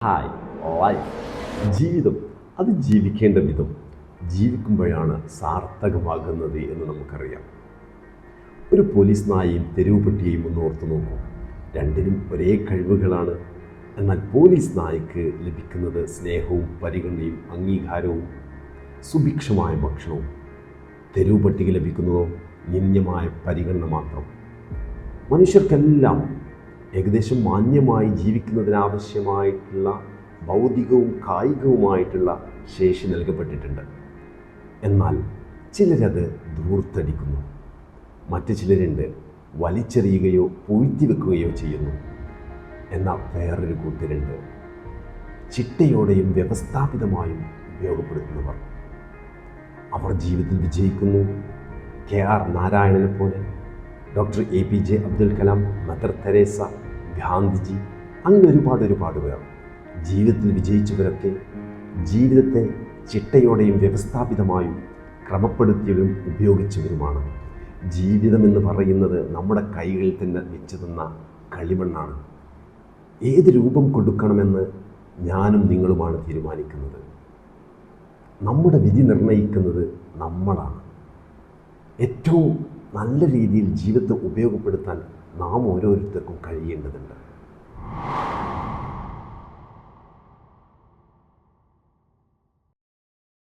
Hi life ജീവിതം അത് ജീവിക്കേണ്ട വിധം ജീവിക്കുമ്പോഴാണ് സാർത്ഥകമാകുന്നത് എന്ന് നമുക്കറിയാം. ഒരു പോലീസ് നായയും തെരുവ് പട്ടിയെയും ഒന്ന് ഓർത്തു നോക്കൂ. രണ്ടിനും ഒരേ കഴിവുകളാണ്. എന്നാൽ പോലീസ് നായക്ക് ലഭിക്കുന്നത് സ്നേഹവും പരിഗണനയും അംഗീകാരവും സുഭിക്ഷമായ ഭക്ഷണവും. തെരുവ് പട്ടിക്ക് ലഭിക്കുന്നതോ നിന്ദ്യമായ പരിഗണന മാത്രം. മനുഷ്യർക്കെല്ലാം ഏകദേശം മാന്യമായി ജീവിക്കുന്നതിനാവശ്യമായിട്ടുള്ള ഭൗതികവും കായികവുമായിട്ടുള്ള ശേഷി നൽകപ്പെട്ടിട്ടുണ്ട്. എന്നാൽ ചിലരത് ധൂർത്തടിക്കുന്നു. മറ്റു ചിലരുണ്ട് വലിച്ചെറിയുകയോ പൂഴ്ത്തി വെക്കുകയോ ചെയ്യുന്നു. എന്നാൽ വേറൊരു കൂട്ടരുണ്ട് ചിട്ടയോടെയും വ്യവസ്ഥാപിതമായും ഉപയോഗപ്പെടുത്തുന്നവർ. അവർ ജീവിതത്തിൽ വിജയിക്കുന്നു. KR നാരായണനെ പോലെ, doctor APJ Abdul Kalam, mother Teresa, Gandhiji, അങ്ങനെ ഒരുപാട് പേർ. ജീവിതത്തിൽ വിജയിച്ചവരൊക്കെ ജീവിതത്തെ ചിട്ടയോടെയും വ്യവസ്ഥാപിതമായും ക്രമപ്പെടുത്തിയവരും ഉപയോഗിച്ചവരുമാണ്. ജീവിതമെന്ന് പറയുന്നത് നമ്മുടെ കൈകളിൽ തന്നെ വെച്ചു തന്ന കളിമണ്ണാണ്. ഏത് രൂപം കൊടുക്കണമെന്ന് ഞാനും നിങ്ങളുമാണ് തീരുമാനിക്കുന്നത്. നമ്മുടെ വിധി നിർണ്ണയിക്കുന്നത് നമ്മളാണ്. ഏറ്റവും നല്ല രീതിയിൽ ജീവിതത്തെ ഉപയോഗപ്പെടുത്താൻ നാം ഓരോരുത്തർക്കും കഴിയേണ്ടതുണ്ട്.